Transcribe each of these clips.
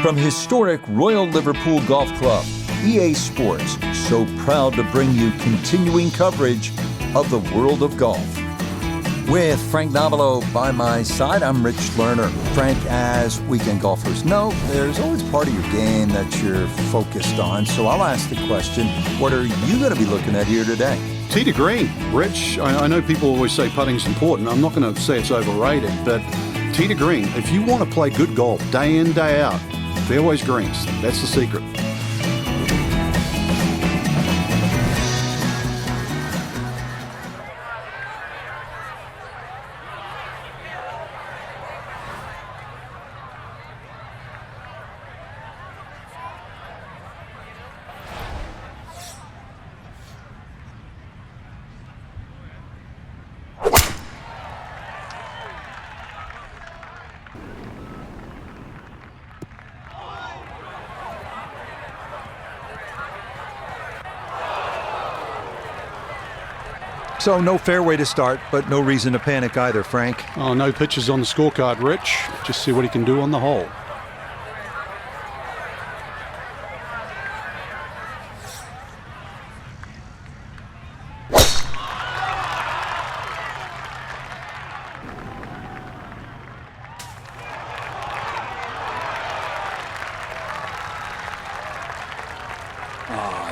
From historic Royal Liverpool Golf Club, EA Sports, so proud to bring you continuing coverage of the world of golf. With Frank Novelo by my side, I'm Rich Lerner. Frank, as weekend golfers know, there's always part of your game that you're focused on. So I'll ask the question, what are you going to be looking at here today? Tee to green. Rich, I know people always say putting's important. I'm not going to say it's overrated, but tee to green. If you want to play good golf day in, day out, fairways greens. That's the secret. So no fairway to start, but no reason to panic either, Frank. Oh, no pitches on the scorecard, Rich. Just see what he can do on the hole.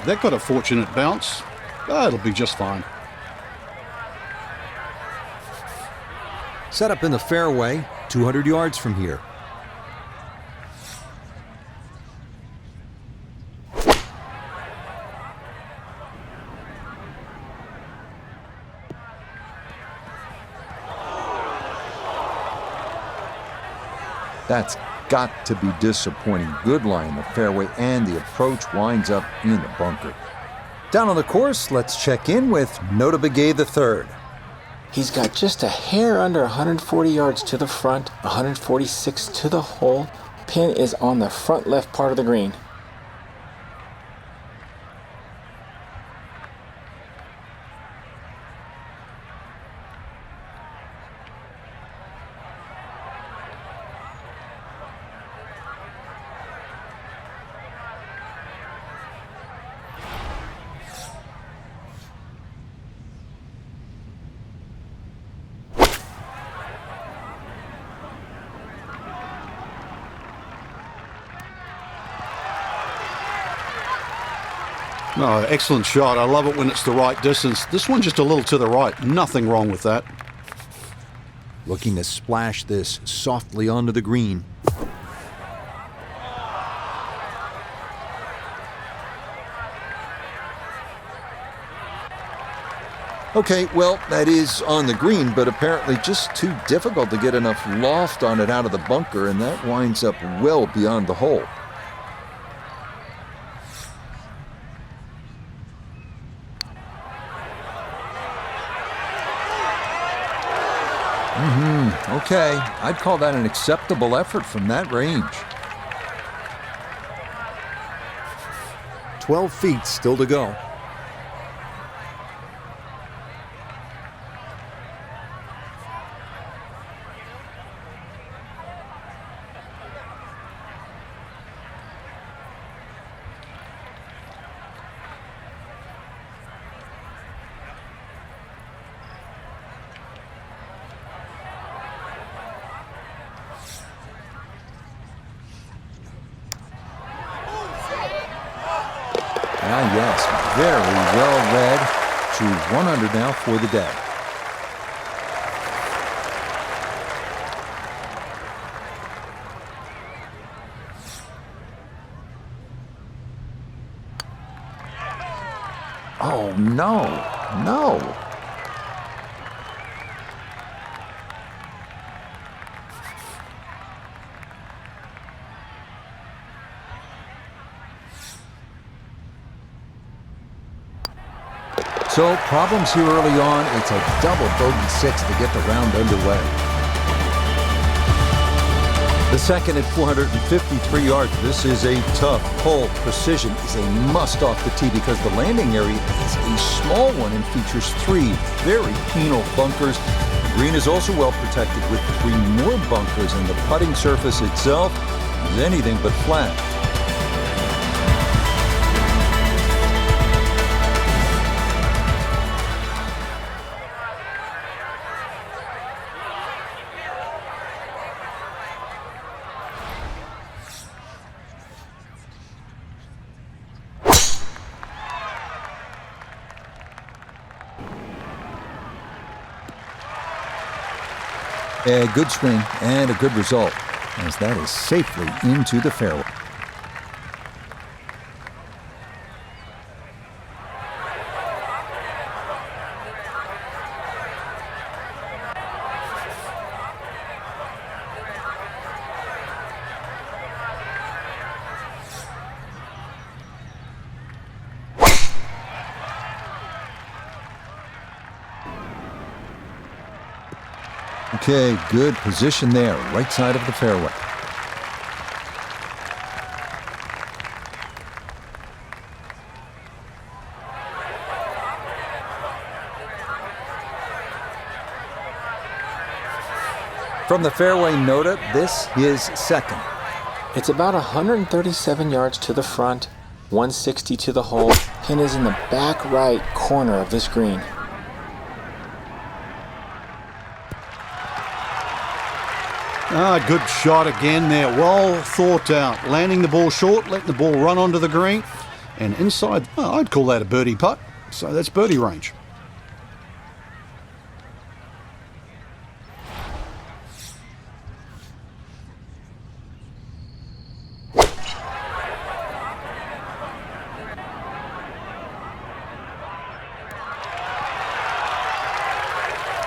That got a fortunate bounce. It'll be just fine. Set up in the fairway, 200 yards from here. That's got to be disappointing. Good lie in the fairway, and the approach winds up in the bunker. Down on the course, let's check in with Nota Begay III. He's got just a hair under 140 yards to the front, 146 to the hole. Pin is on the front left part of the green. Oh, excellent shot. I love it when it's the right distance. This one just a little to the right. Nothing wrong with that. Looking to splash this softly onto the green. Okay, well, that is on the green, but apparently just too difficult to get enough loft on it out of the bunker, and that winds up well beyond the hole. Okay, I'd call that an acceptable effort from that range. 12 feet still to go. Ah, yes, very well read. To 100 now for the day. Oh, no, no. So, problems here early on. It's a double bogey 6 to get the round underway. The second at 453 yards. This is a tough hole. Precision is a must off the tee because the landing area is a small one and features 3 very penal bunkers. The green is also well protected with 3 more bunkers, and the putting surface itself is anything but flat. A good swing and a good result, as that is safely into the fairway. Okay, good position there, right side of the fairway. From the fairway nota, this is second. It's about 137 yards to the front, 160 to the hole. Pin is in the back right corner of this green. Good shot again there, well thought out. Landing the ball short, letting the ball run onto the green, and inside, well, I'd call that a birdie putt, so that's birdie range.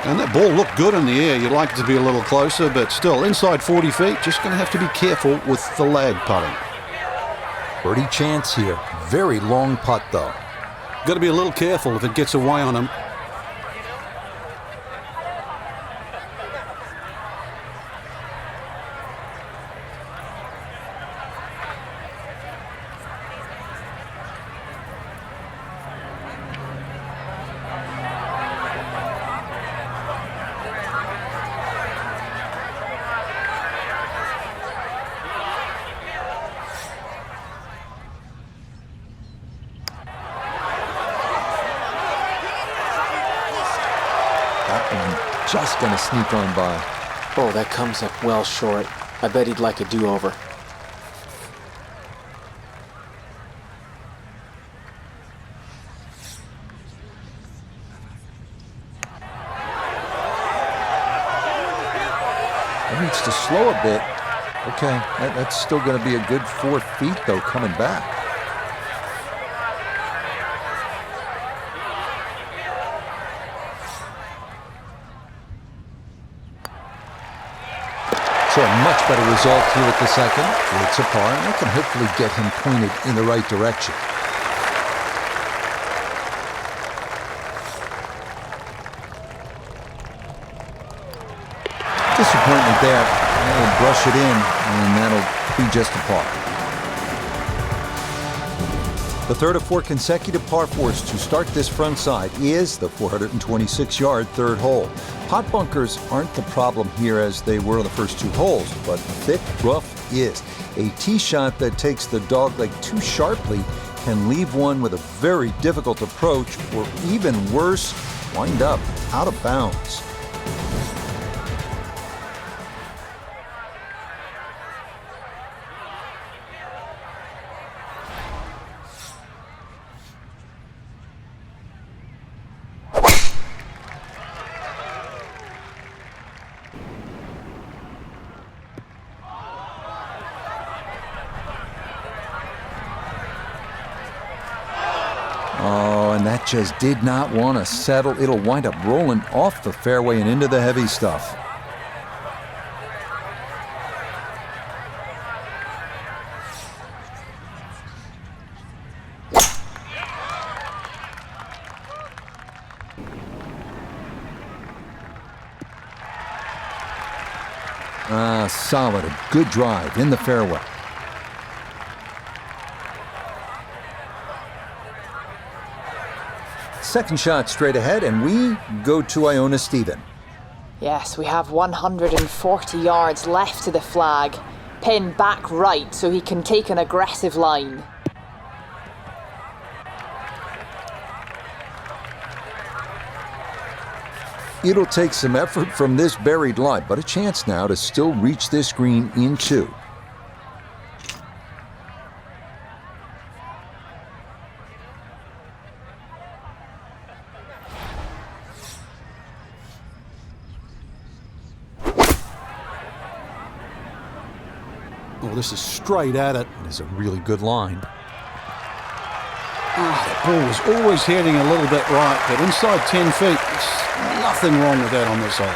And that ball looked good in the air. You'd like it to be a little closer, but still, inside 40 feet, just going to have to be careful with the lag putting. Birdie chance here. Very long putt, though. Got to be a little careful if it gets away on him. Just gonna sneak on by. Oh, that comes up well short. I bet he'd like a do-over. It needs to slow a bit. Okay, that's still gonna be a good 4 feet, though, coming back. So a much better result here at the second. It's a par, and that can hopefully get him pointed in the right direction. Disappointment there. That'll brush it in, and that'll be just a par. The third of 4 consecutive par 4s to start this front side is the 426-yard third hole. Pot bunkers aren't the problem here as they were on the first 2 holes, but thick rough is. A tee shot that takes the dogleg too sharply can leave one with a very difficult approach, or even worse, wind up out of bounds. Oh, and that just did not want to settle. It'll wind up rolling off the fairway and into the heavy stuff. Solid, a good drive in the fairway. Second shot straight ahead, and we go to Iona Stephen. Yes, we have 140 yards left to the flag. pin back right so he can take an aggressive line. It'll take some effort from this buried lie, but a chance now to still reach this green in 2. Oh, this is straight at it. It is a really good line. The ball was always heading a little bit right, but inside 10 feet, there's nothing wrong with that on this hole.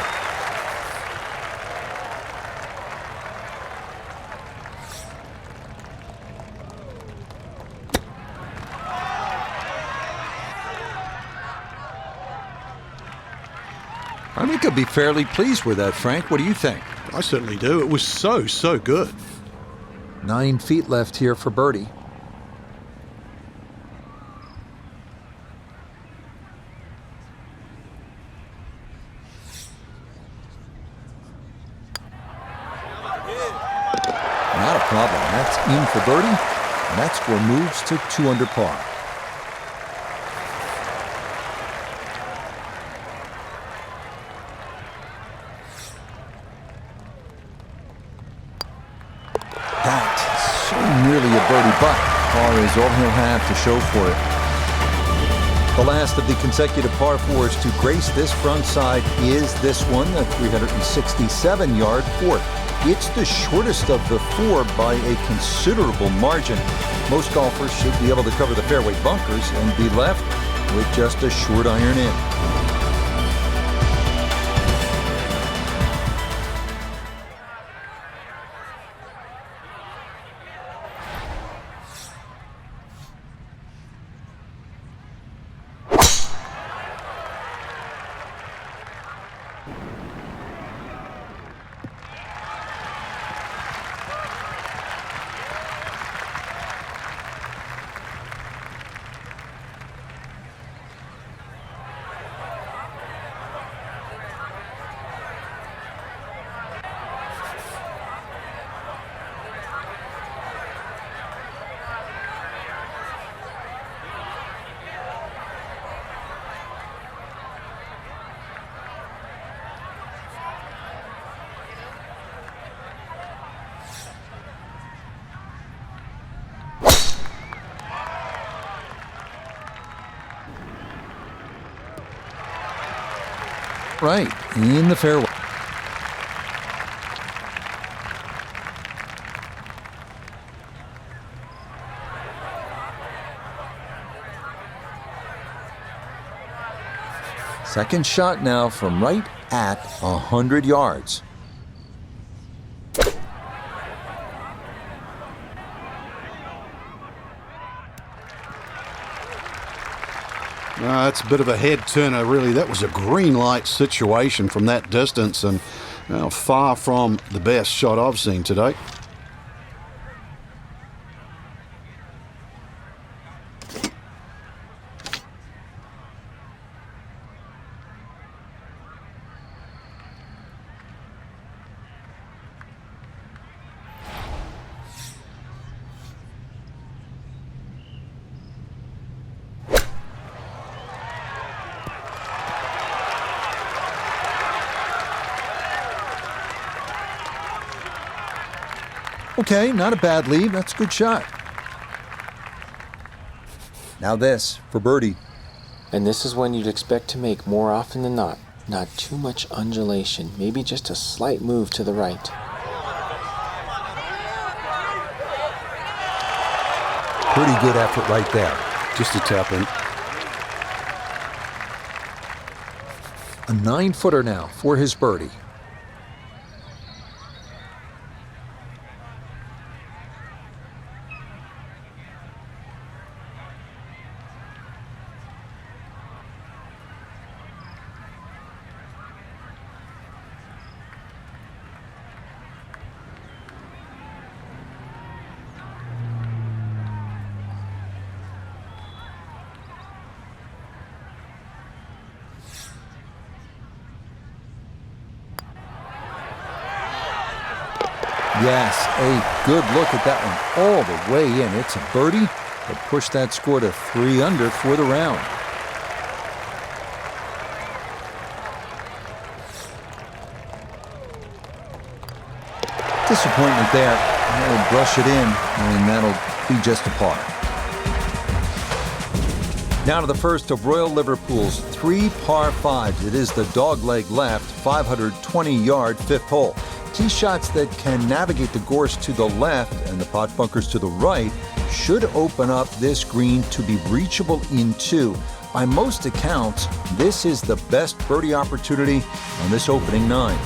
I think I'd be fairly pleased with that, Frank. What do you think? I certainly do. It was so good. 9 feet left here for birdie. Not a problem. That's in for birdie. And that score moves to 2 under par. That is so nearly a birdie, but par is all he'll have to show for it. The last of the consecutive par 4s to grace this front side is this one, a 367-yard 4th. It's the shortest of the 4 by a considerable margin. Most golfers should be able to cover the fairway bunkers and be left with just a short iron in. Right, in the fairway. Second shot now from right at 100 yards. That's a bit of a head turner, really. That was a green light situation from that distance, and far from the best shot I've seen today. Okay, not a bad lead. That's a good shot. Now this for birdie. And this is one you'd expect to make more often than not. Not too much undulation, maybe just a slight move to the right. Pretty good effort right there. Just a tap in. A 9-footer now for his birdie. Yes, a good look at that one all the way in. It's a birdie that pushed that score to 3 under for the round. Disappointment there. He'll brush it in, and that'll be just a par. Now to the first of Royal Liverpool's 3 par 5s. It is the dogleg left, 520-yard fifth hole. Tee shots that can navigate the gorse to the left and the pot bunkers to the right should open up this green to be reachable in 2. By most accounts, this is the best birdie opportunity on this opening 9.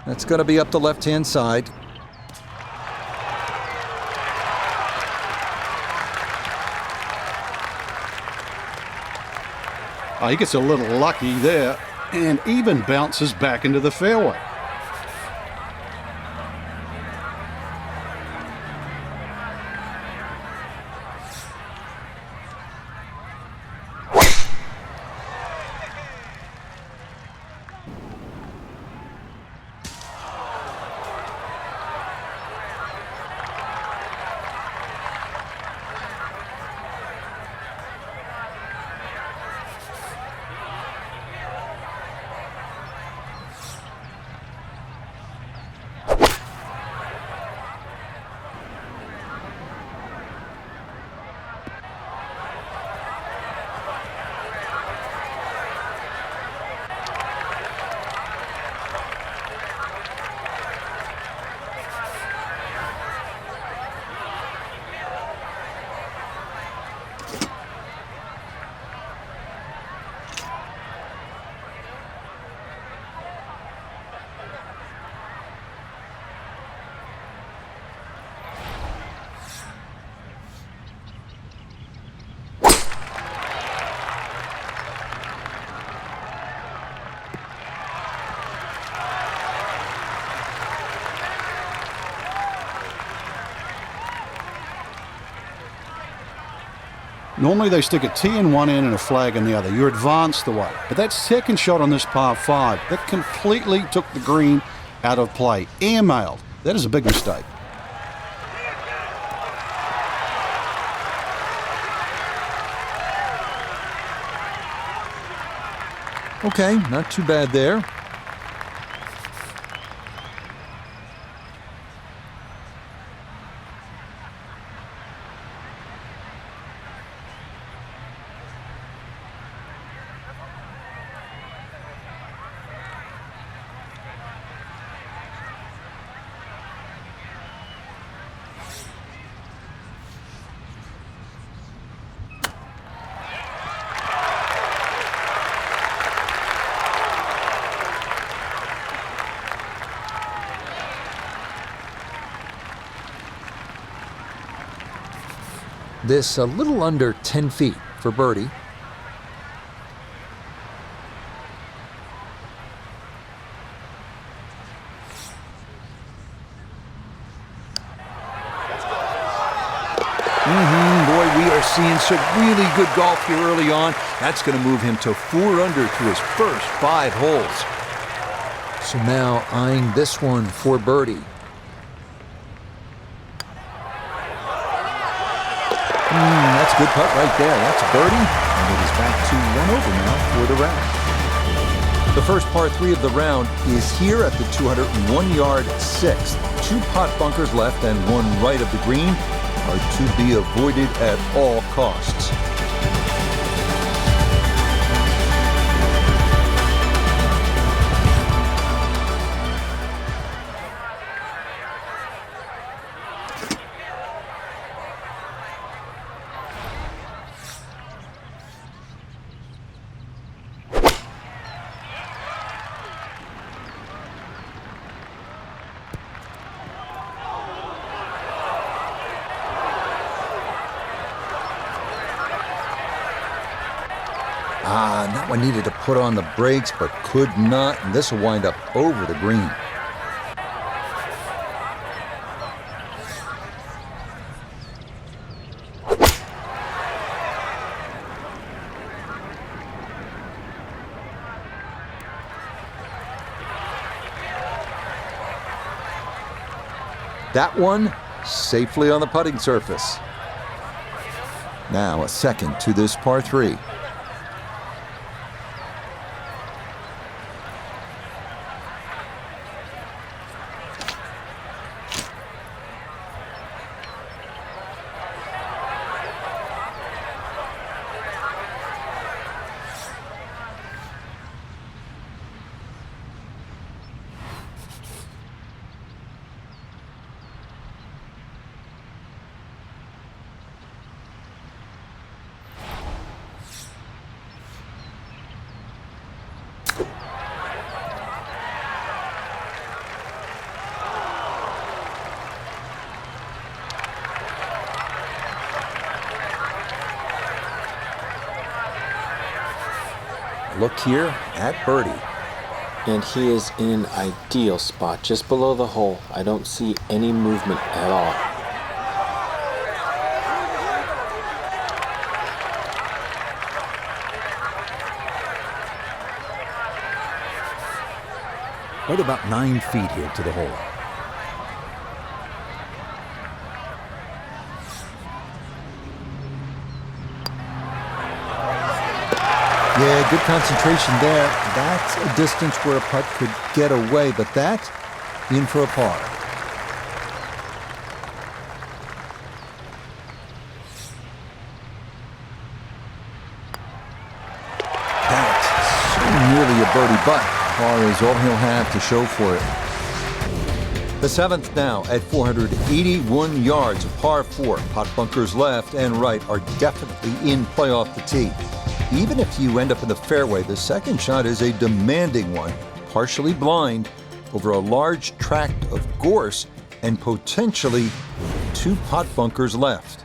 That's going to be up the left-hand side. Oh, he gets a little lucky there and even bounces back into the fairway. Normally they stick a tee in one end and a flag in the other. You're advanced the way. But that second shot on this par 5, that completely took the green out of play. Airmailed. That is a big mistake. Okay, not too bad there. This a little under 10 feet for birdie. Boy, we are seeing some really good golf here early on. That's going to move him to 4 under through his first 5 holes. So now eyeing this one for birdie. That's a good putt right there. That's a birdie, and it is back to 1 over now for the round. The first par 3 of the round is here at the 201-yard 6th. 2 pot bunkers left and 1 right of the green are to be avoided at all costs. That one needed to put on the brakes, but could not, and this will wind up over the green. That one safely on the putting surface. Now a second to this par 3. Look here at birdie. And he is in an ideal spot just below the hole. I don't see any movement at all. Right about 9 feet here to the hole. Yeah, good concentration there. That's a distance where a putt could get away, but that's in for a par. That's so nearly a birdie, but par is all he'll have to show for it. The 7th now at 481 yards, a par 4. Pot bunkers left and right are definitely in play off the tee. Even if you end up in the fairway, the second shot is a demanding one, partially blind, over a large tract of gorse and potentially 2 pot bunkers left.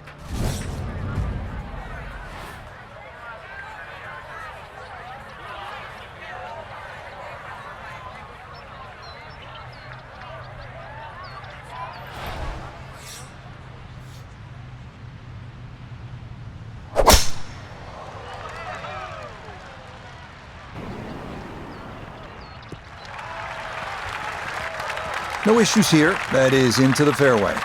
No issues here. That is into the fairway.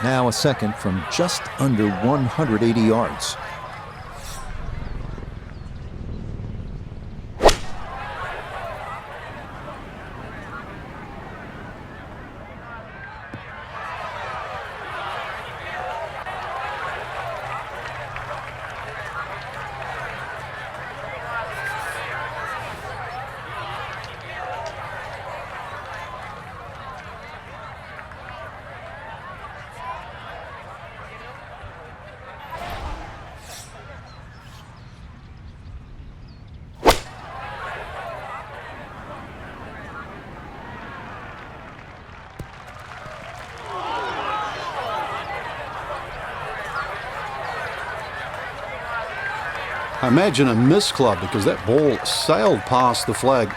Now a second from just under 180 yards. I imagine a missed club because that ball sailed past the flag.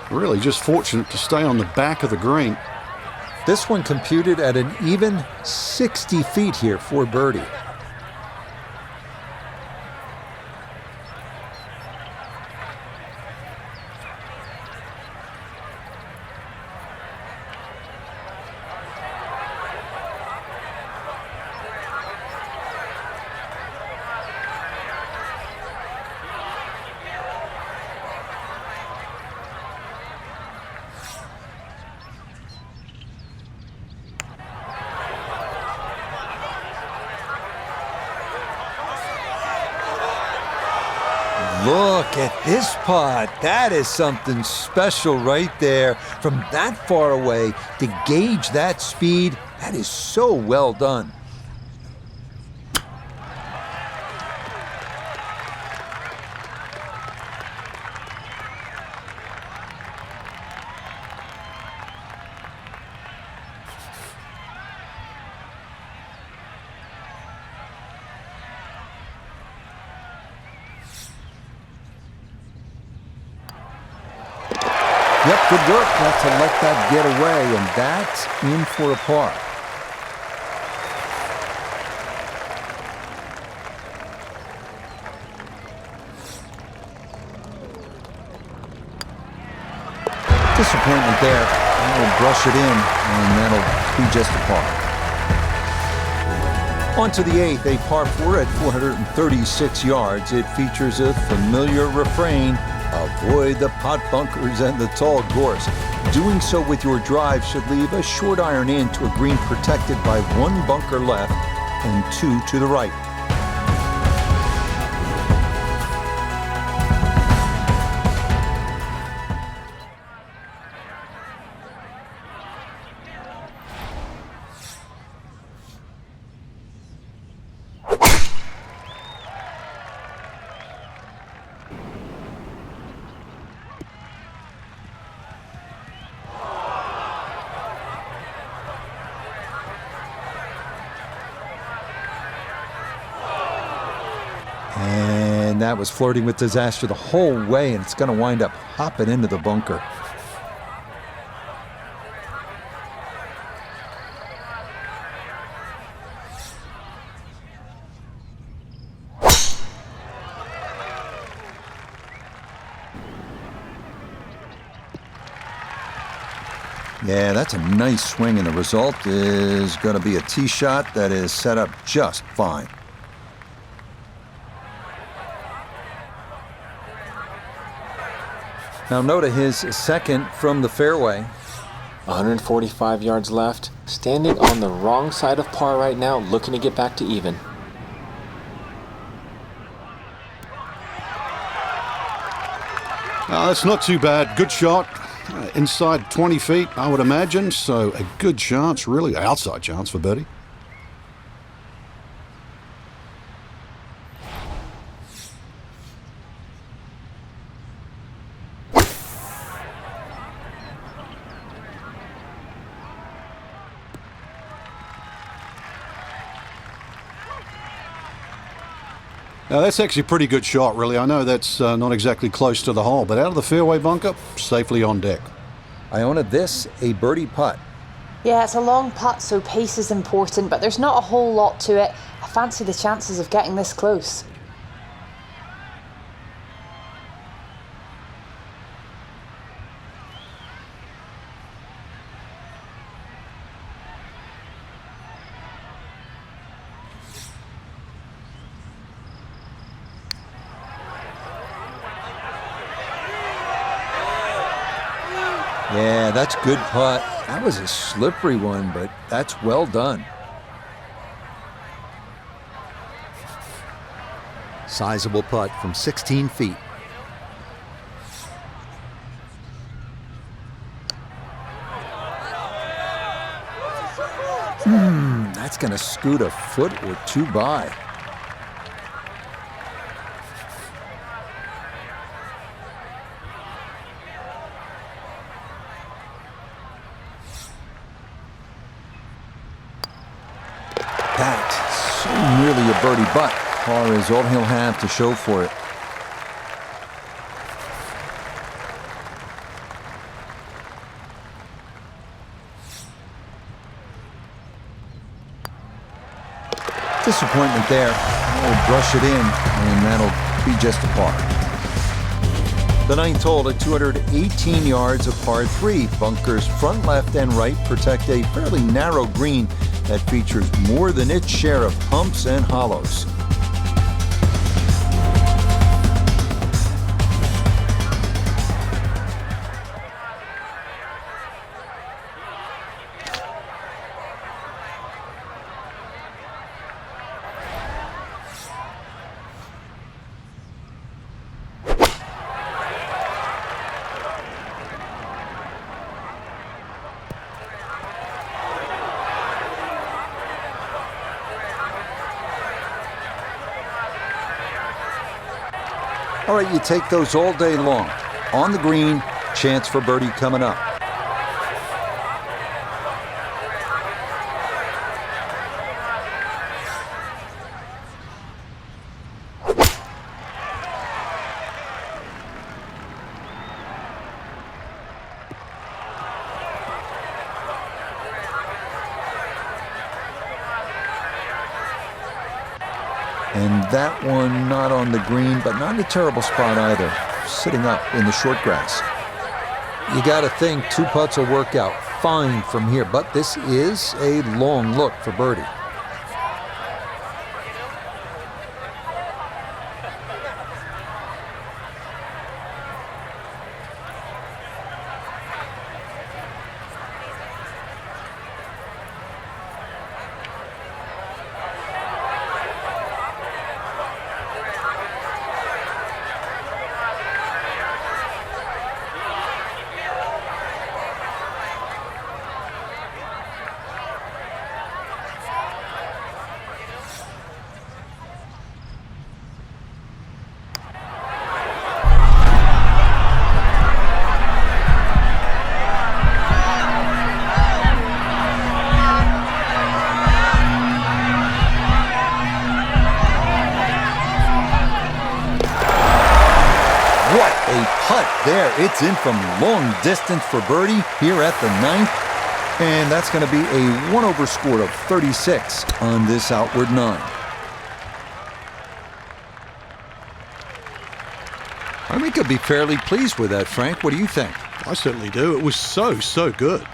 Really just fortunate to stay on the back of the green. This one computed at an even 60 feet here for birdie. Look at this putt. That is something special right there. From that far away to gauge that speed, that is so well done. Yep, good work not to let that get away, and that's in for a par. Disappointment there. We'll brush it in, and that'll be just a par. On to the 8th, a par 4 at 436 yards. It features a familiar refrain: avoid the pot bunkers and the tall gorse. Doing so with your drive should leave a short iron in to a green protected by 1 bunker left and 2 to the right. And that was flirting with disaster the whole way, and it's going to wind up hopping into the bunker. Yeah, that's a nice swing, and the result is going to be a tee shot that is set up just fine. Now note his second from the fairway. 145 yards left. Standing on the wrong side of par right now, looking to get back to even. That's not too bad. Good shot. Inside 20 feet, I would imagine. So a good chance, really. Outside chance for birdie. Now, that's actually a pretty good shot, really. I know that's not exactly close to the hole, but out of the fairway bunker, safely on deck. Iona, this a birdie putt. Yeah, it's a long putt, so pace is important, but there's not a whole lot to it. I fancy the chances of getting this close. Yeah, that's good putt. That was a slippery one, but that's well done. Sizable putt from 16 feet. That's going to scoot a foot or two by. That's so nearly a birdie, but par is all he'll have to show for it. Disappointment there. We'll brush it in, and that'll be just a par. The 9th hole at 218 yards of par 3. Bunkers front left and right protect a fairly narrow green that features more than its share of humps and hollows. All right, you take those all day long. On the green, chance for birdie coming up. And that one not on the green, but not in a terrible spot either, sitting up in the short grass. You got to think 2 putts will work out fine from here, but this is a long look for birdie. What a putt there. It's in from long distance for birdie here at the 9th. And that's going to be a 1-over score of 36 on this outward 9. I think I'd be fairly pleased with that, Frank. What do you think? I certainly do. It was so good.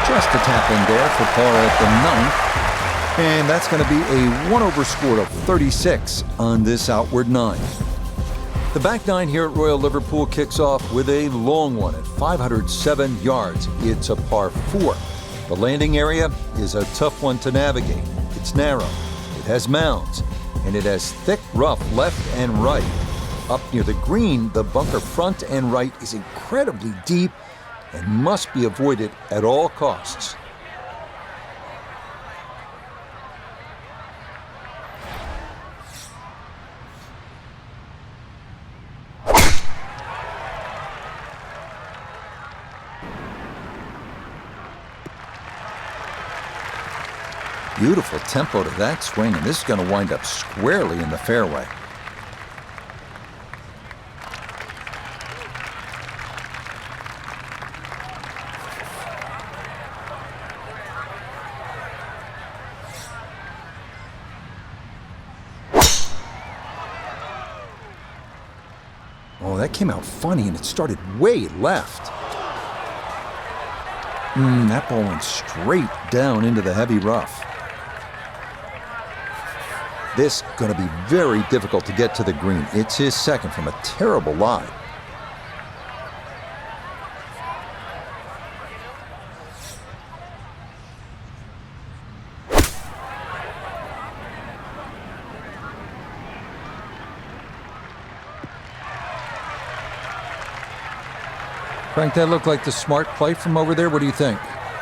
Just a tap in there for par at the 9th. And that's going to be a 1-over score of 36 on this outward 9. The back 9 here at Royal Liverpool kicks off with a long one at 507 yards. It's a par 4. The landing area is a tough one to navigate. It's narrow, it has mounds, and it has thick rough left and right. Up near the green, the bunker front and right is incredibly deep and must be avoided at all costs. Beautiful tempo to that swing, and this is going to wind up squarely in the fairway. Oh, that came out funny, and it started way left. That ball went straight down into the heavy rough. This going to be very difficult to get to the green. It's his second from a terrible lie. Frank, that looked like the smart play from over there. What do you think?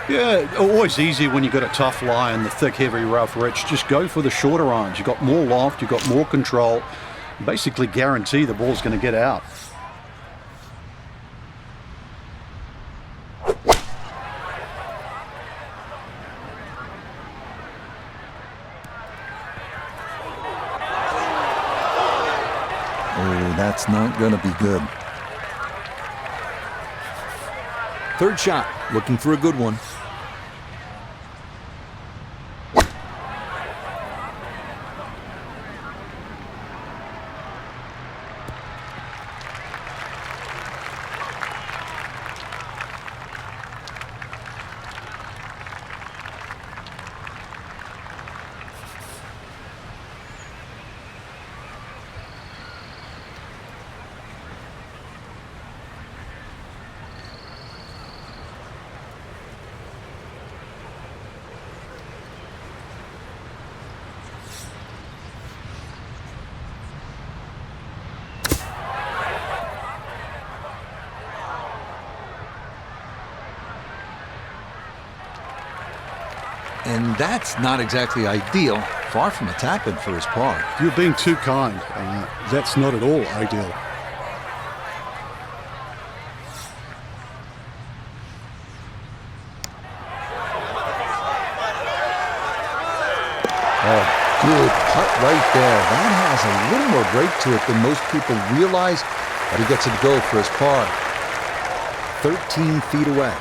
Yeah, always easy when you've got a tough lie and the thick, heavy, rough, rich. Just go for the shorter irons. You've got more loft, you've got more control. Basically guarantee the ball's going to get out. Oh, that's not going to be good. Third shot, looking for a good one. and that's not exactly ideal. Far from a tap-in for his par. You're being too kind. That's not at all ideal. Oh, good putt right there. That has a little more break to it than most people realize, but he gets it to go for his par. 13 feet away.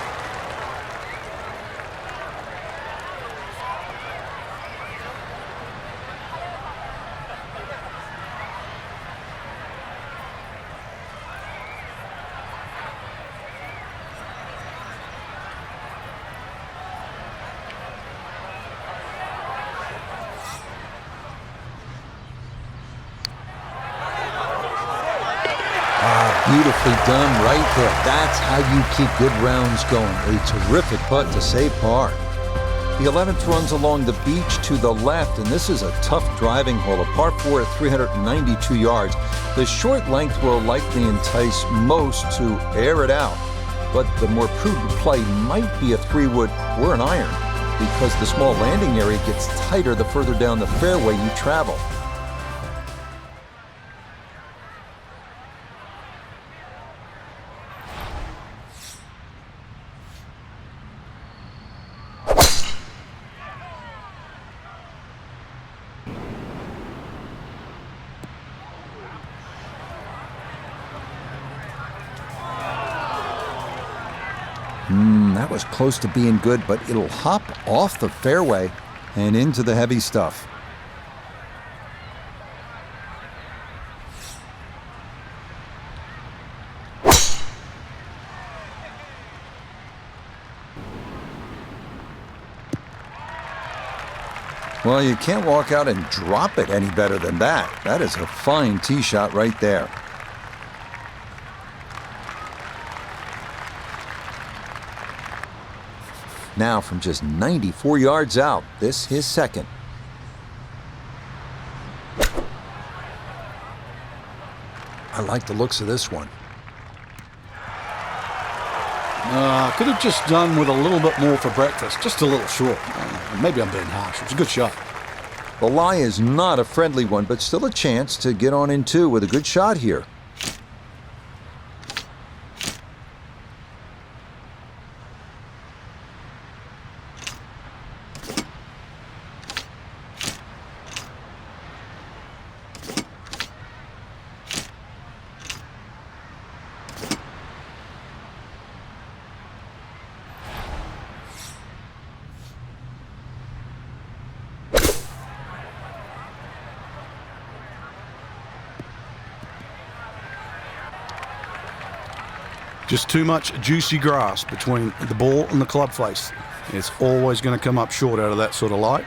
Beautifully done right there. That's how you keep good rounds going. A terrific putt to save par. The 11th runs along the beach to the left, and this is a tough driving hole, a par 4 at 392 yards. The short length will likely entice most to air it out, but the more prudent play might be a 3-wood or an iron, because the small landing area gets tighter the further down the fairway you travel. That was close to being good, but it'll hop off the fairway and into the heavy stuff. Well, you can't walk out and drop it any better than that. That is a fine tee shot right there. Now from just 94 yards out, this his second. I like the looks of this one. Could have just done with a little bit more for breakfast, just a little short. Maybe I'm being harsh. It was a good shot. The lie is not a friendly one, but still a chance to get on in two with a good shot here. Just too much juicy grass between the ball and the club face. It's always going to come up short out of that sort of light.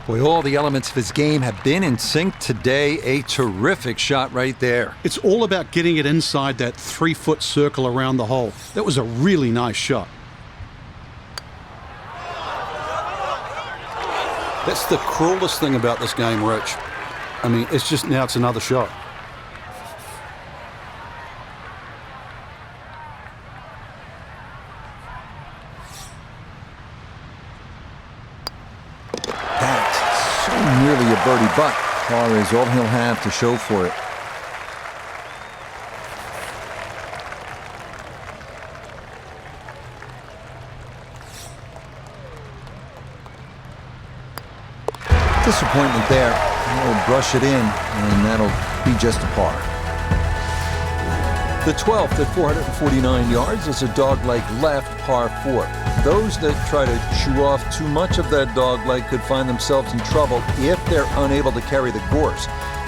Boy, all the elements of his game have been in sync today. A terrific shot right there. It's all about getting it inside that 3-foot circle around the hole. That was a really nice shot. That's the cruelest thing about this game, Rich. I mean, it's just now it's another shot. Nearly a birdie, but par is all he'll have to show for it. Disappointment there. He'll brush it in, and that'll be just a par. The 12th at 449 yards is a dogleg left par 4. Those that try to chew off too much of that dogleg could find themselves in trouble if they're unable to carry the course.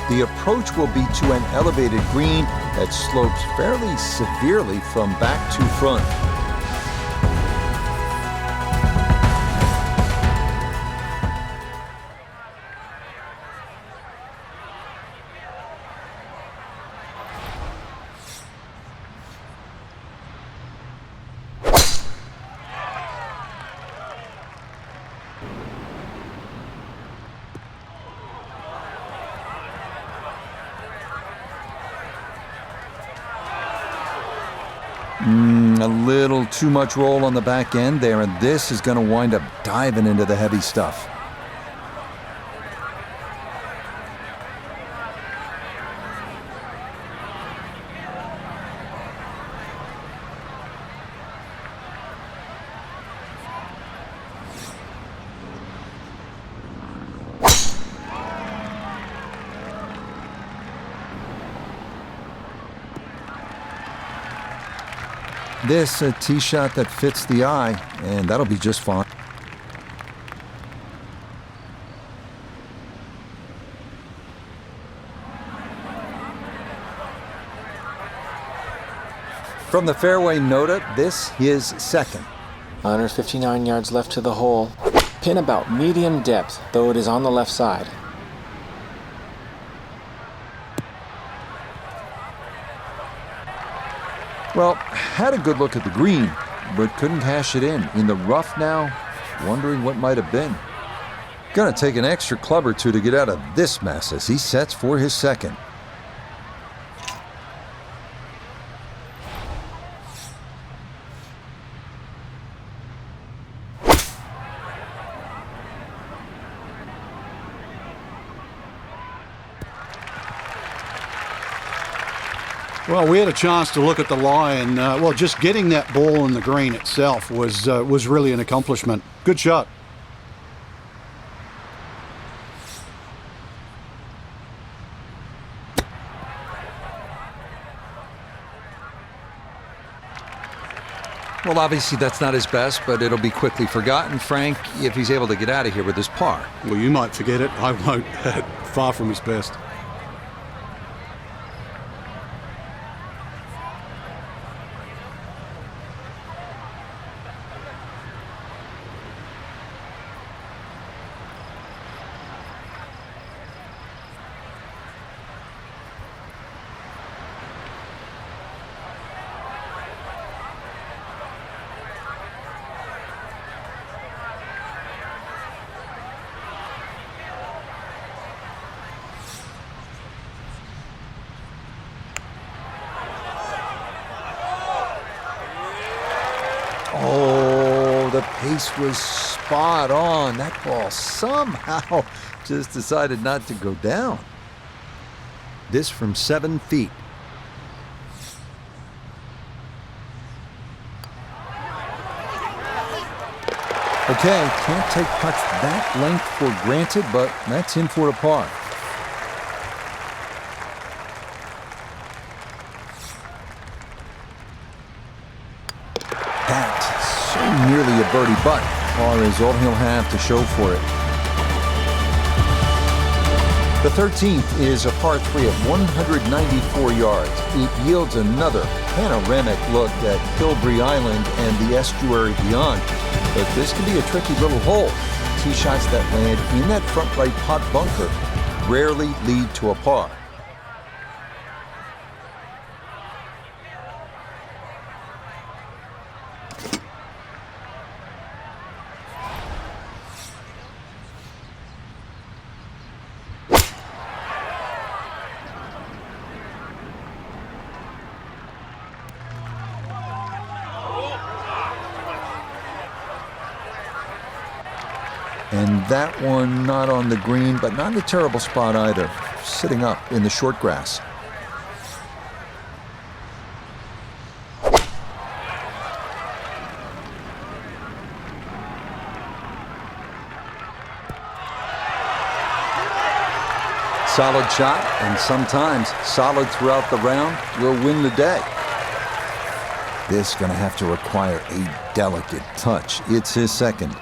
The approach will be to an elevated green that slopes fairly severely from back to front. A little too much roll on the back end there, and this is going to wind up diving into the heavy stuff. This a tee shot that fits the eye, and that'll be just fine. From the fairway nota, this is second. 159 yards left to the hole. Pin about medium depth, though it is on the left side. Well, had a good look at the green, but couldn't cash it in. In the rough now, wondering what might have been. Gonna take an extra club or two to get out of this mess as he sets for his second. Well, we had a chance to look at the lie, and well, just getting that ball in the green itself was really an accomplishment. Good shot. Well, obviously that's not his best, but it'll be quickly forgotten, Frank, if he's able to get out of here with his par. Well, you might forget it. I won't. Far from his best. Oh, the pace was spot on. That ball somehow just decided not to go down. This from 7 feet. Okay, can't take putts that length for granted, but that's in for a par. Nearly a birdie, but par is all he'll have to show for it. The 13th is a par 3 of 194 yards. It yields another panoramic look at Tilbury Island and the estuary beyond. But this can be a tricky little hole. Tee shots that land in that front right pot bunker rarely lead to a par. And that one not on the green, but not in a terrible spot either. Sitting up in the short grass. Solid shot, and sometimes solid throughout the round, will win the day. This is going to have to require a delicate touch. It's his second.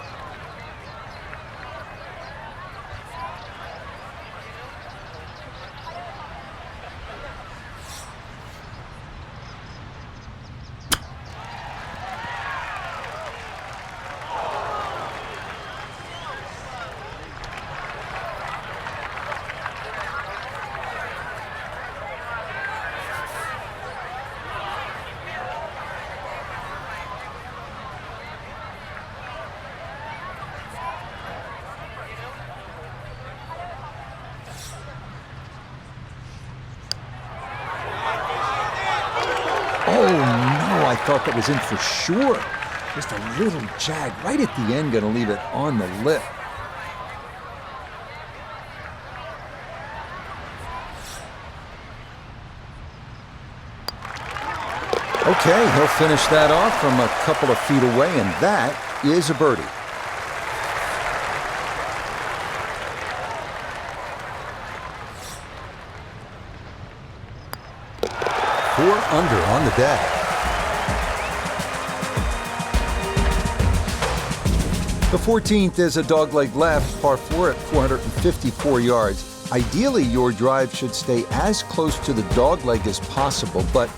thought that was in for sure. Just a little jag right at the end, going to leave it on the lip. Okay, he'll finish that off from a couple of feet away, and that is a birdie. Four under on the day. The 14th is a dogleg left, par 4 at 454 yards. Ideally, your drive should stay as close to the dogleg as possible, but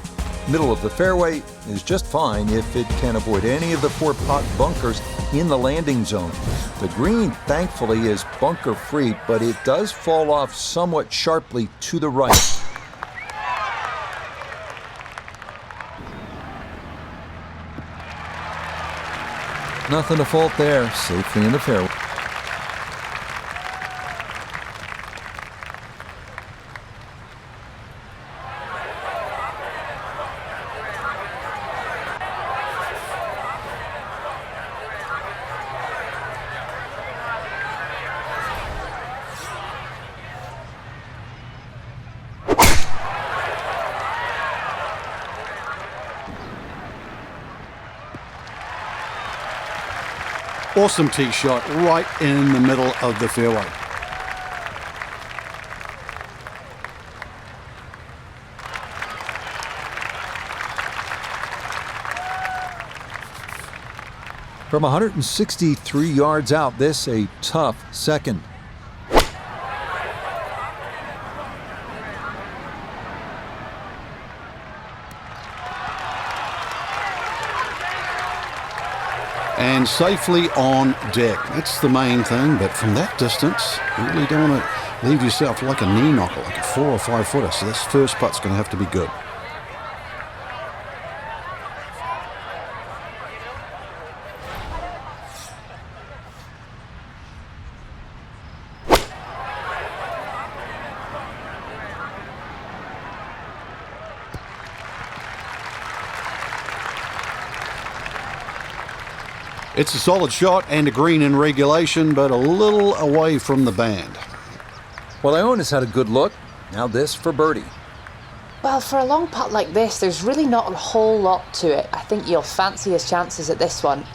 middle of the fairway is just fine if it can avoid any of the 4-pot bunkers in the landing zone. The green, thankfully, is bunker-free, but it does fall off somewhat sharply to the right. Nothing to fault there, safely in the fairway. Awesome tee shot right in the middle of the fairway. From 163 yards out, this a tough second. And safely on deck. That's the main thing, but from that distance, you really don't want to leave yourself like a knee knocker, like a 4 or 5 footer. So this first putt's going to have to be good. It's a solid shot and a green in regulation, but a little away from the band. Well, Iona's had a good look. Now this for birdie. Well, for a long putt like this, there's really not a whole lot to it. I think you'll fancy his chances at this one.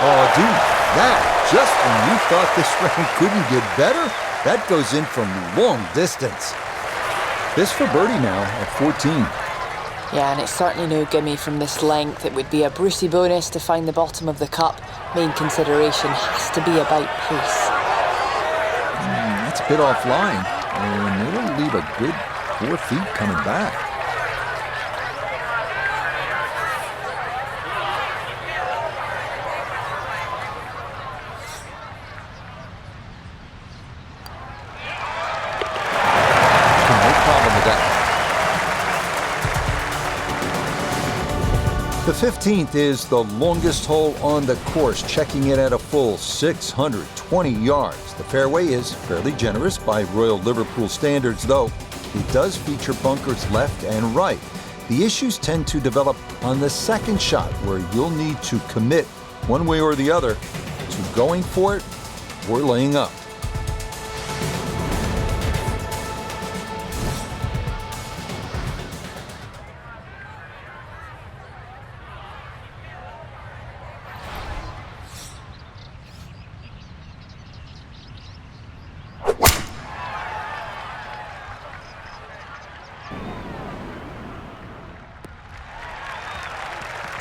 Oh, dude, that, just when you thought this round couldn't get better, that goes in from long distance. This for birdie now at 14. Yeah, and it's certainly no gimme from this length. It would be a Brucey bonus to find the bottom of the cup. Main consideration has to be about pace. That's a bit offline, and it'll leave a good 4 feet coming back. The 15th is the longest hole on the course, checking it at a full 620 yards. The fairway is fairly generous by Royal Liverpool standards, though it does feature bunkers left and right. The issues tend to develop on the second shot, where you'll need to commit one way or the other to going for it or laying up.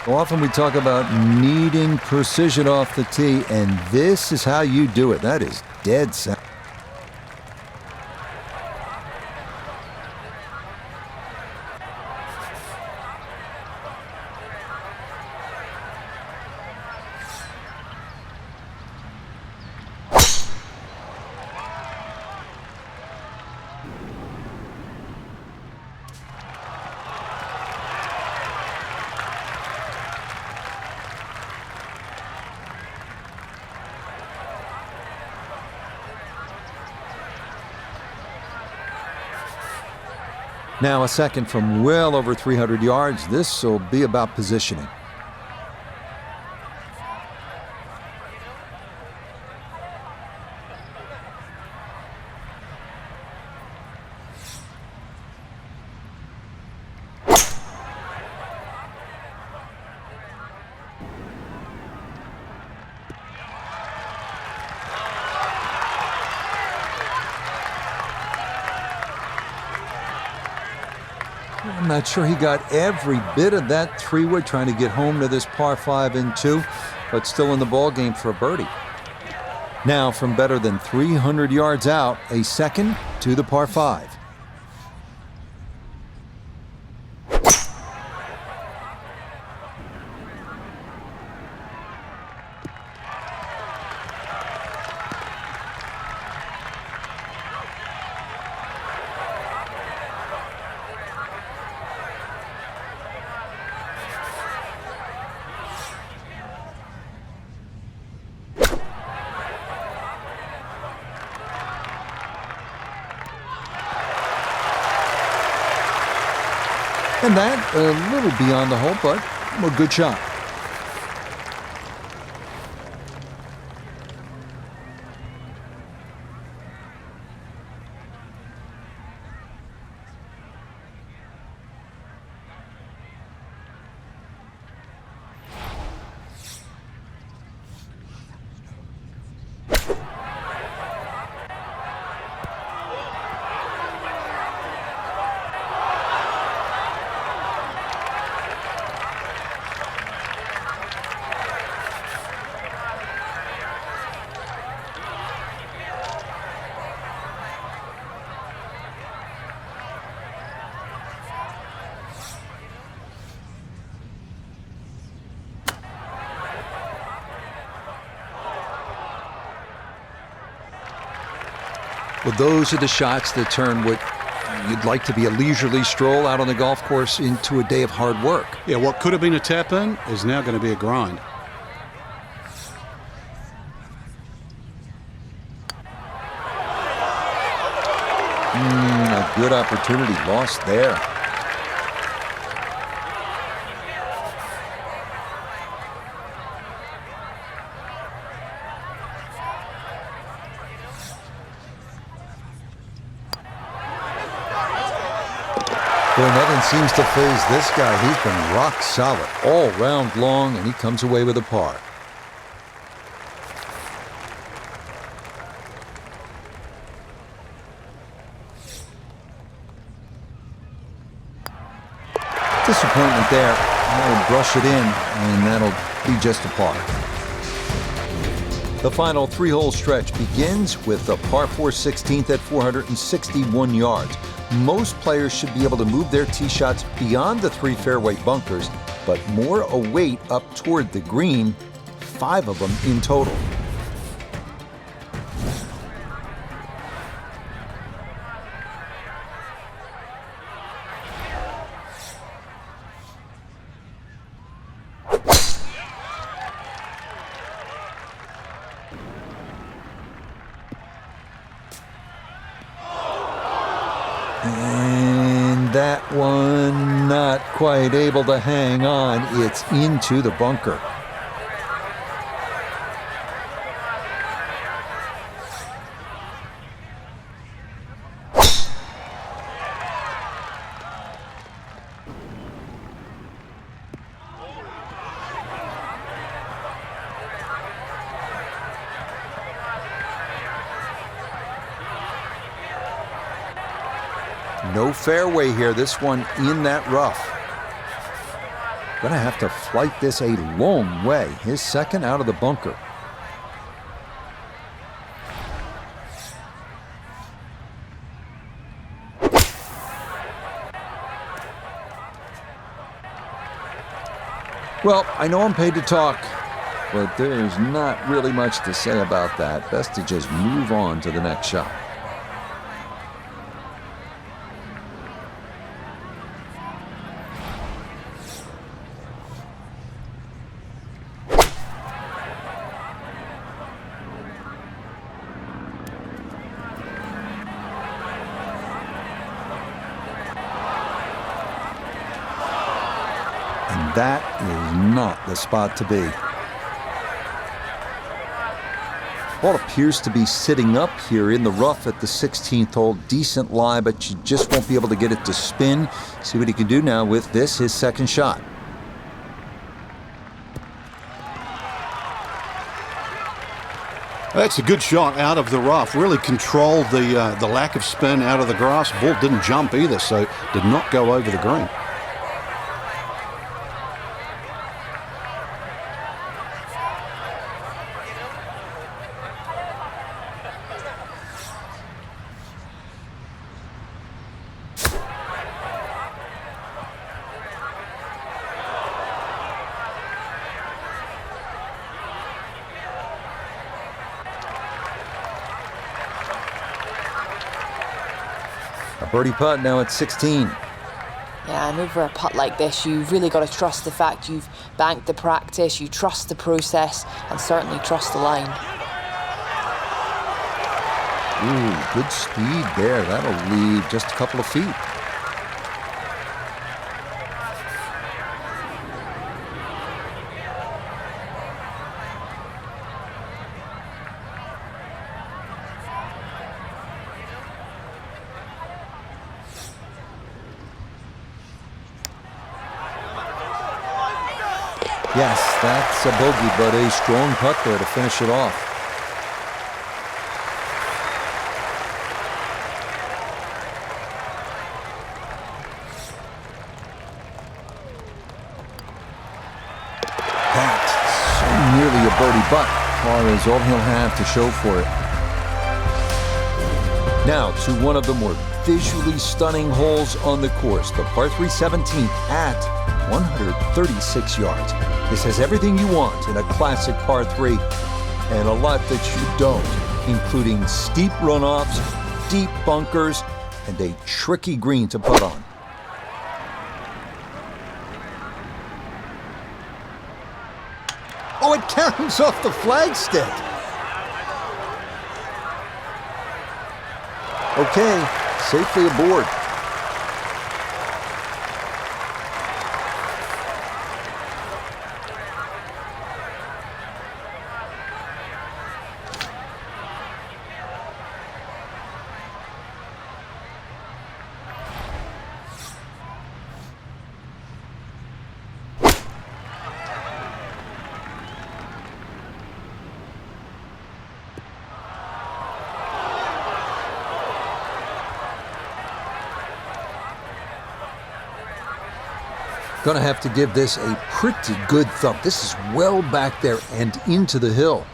Often we talk about needing precision off the tee, and this is how you do it. That is dead center. Now a second from well over 300 yards. This will be about positioning. I'm not sure he got every bit of that three-wood trying to get home to this par 5 and 2, but still in the ball game for a birdie. Now from better than 300 yards out, a second to the par 5. And that a little beyond the hole, but a good shot. Well, those are the shots that turn what you'd like to be a leisurely stroll out on the golf course into a day of hard work. Yeah, what could have been a tap-in is now going to be a grind. A good opportunity lost there. Boy, nothing seems to faze this guy. He's been rock solid all round long, and he comes away with a par. Disappointment there. I'll brush it in, and that'll be just a par. The final three-hole stretch begins with the par 4 16th at 461 yards. Most players should be able to move their tee shots beyond the 3 fairway bunkers, but more await up toward the green, 5 of them in total. And that one not quite able to hang on. It's into the bunker. No fairway here, this one in that rough. Gonna have to flight this a long way. His second out of the bunker. Well, I know I'm paid to talk, but there's not really much to say about that. Best to just move on to the next shot. that is not the spot to be. Ball appears to be sitting up here in the rough at the 16th hole. Decent lie, but you just won't be able to get it to spin. See what he can do now with this, his second shot. That's a good shot out of the rough. Really controlled the lack of spin out of the grass. Ball didn't jump either, so did not go over the green. A birdie putt now at 16. Yeah, and over a putt like this, you've really got to trust the fact you've banked the practice, you trust the process, and certainly trust the line. Ooh, good speed there. That'll leave just a couple of feet. Yes, that's a bogey, but a strong putt there to finish it off. That's so nearly a birdie, but par is all he'll have to show for it. Now to one of the more visually stunning holes on the course, the par 3 17th at 136 yards. This has everything you want in a classic par 3 and a lot that you don't, including steep runoffs, deep bunkers, and a tricky green to putt on. Oh, it caroms off the flagstick. Okay, safely aboard. Gonna have to give this a pretty good thump. This is well back there and into the hill.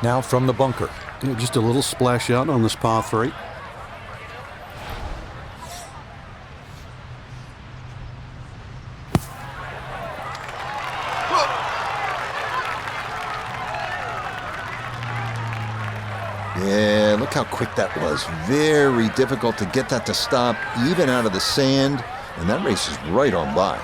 Now from the bunker. Just a little splash out on this par 3. Yeah, look how quick that was. Very difficult to get that to stop, even out of the sand, and that race is right on by.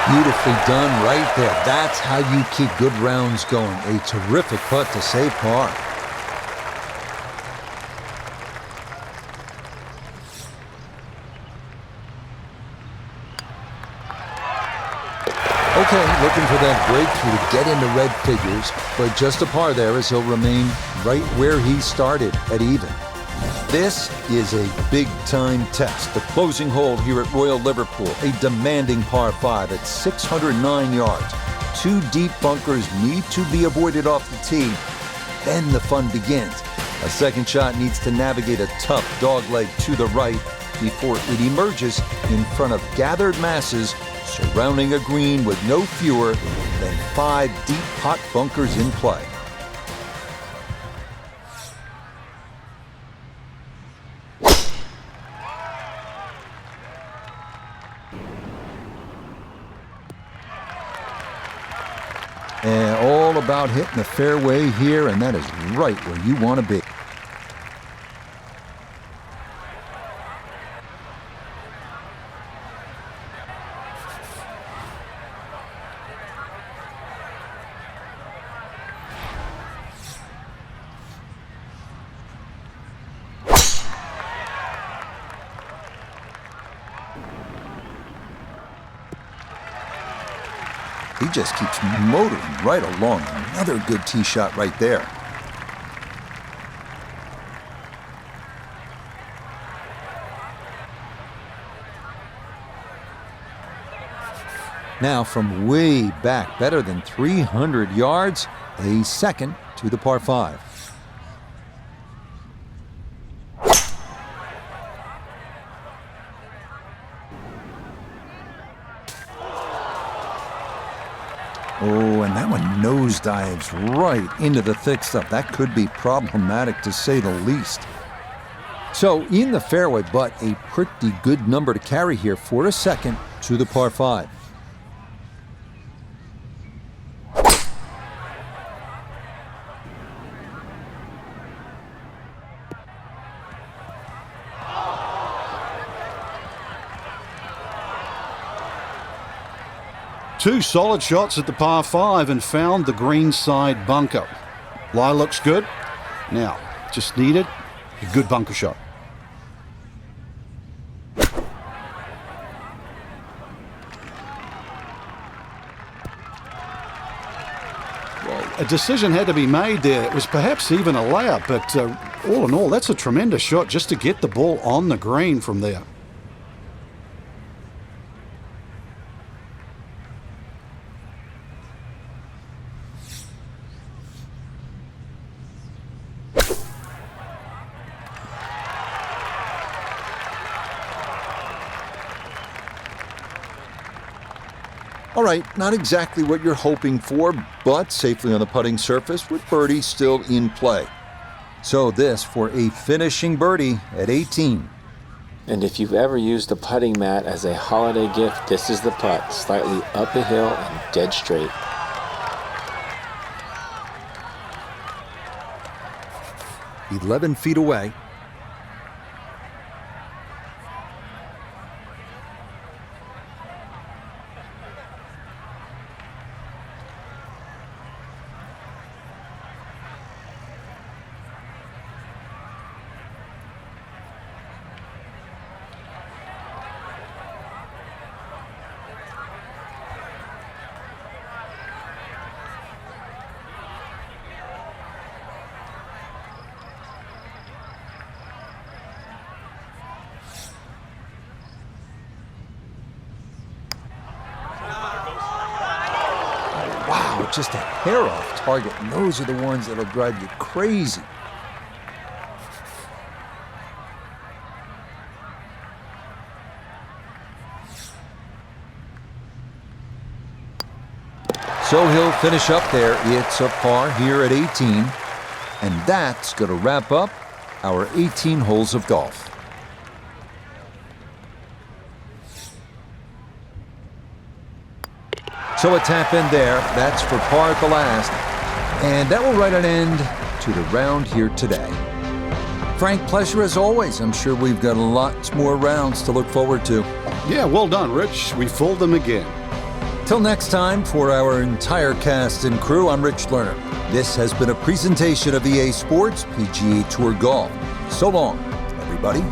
Beautifully done right there. That's how you keep good rounds going. A terrific putt to save par. Okay, looking for that breakthrough to get into red figures, but just a par there as he'll remain right where he started at even. This is a big-time test, the closing hole here at Royal Liverpool, a demanding par 5 at 609 yards. 2 deep bunkers need to be avoided off the tee. Then the fun begins. A second shot needs to navigate a tough dogleg to the right before it emerges in front of gathered masses surrounding a green with no fewer than 5 deep pot bunkers in play. And all about hitting the fairway here, and that is right where you want to be. He just keeps motoring right along. Another good tee shot right there. Now from way back, better than 300 yards, a second to the par 5. Oh, and that one nosedives right into the thick stuff. That could be problematic to say the least. So in the fairway, but a pretty good number to carry here for a second to the par 5. Two solid shots at the par 5 and found the green side bunker. Lie looks good. Now, just needed a good bunker shot. Well, a decision had to be made there. It was perhaps even a layup, but all in all, that's a tremendous shot just to get the ball on the green from there. All right, not exactly what you're hoping for, but safely on the putting surface with birdie still in play. So this for a finishing birdie at 18. And if you've ever used a putting mat as a holiday gift, this is the putt, slightly up a hill and dead straight. "11 feet away. Wow, just a hair off target, and those are the ones that'll drive you crazy. So he'll finish up there. It's a par here at 18, and that's going to wrap up our 18 holes of golf. So a tap in there, that's for par at the last, and that will write an end to the round here today. Frank, pleasure as always. I'm sure we've got lots more rounds to look forward to. Yeah, well done, Rich. We fooled them again. Till next time, for our entire cast and crew, I'm Rich Lerner. This has been a presentation of EA Sports PGA Tour Golf. So long, everybody.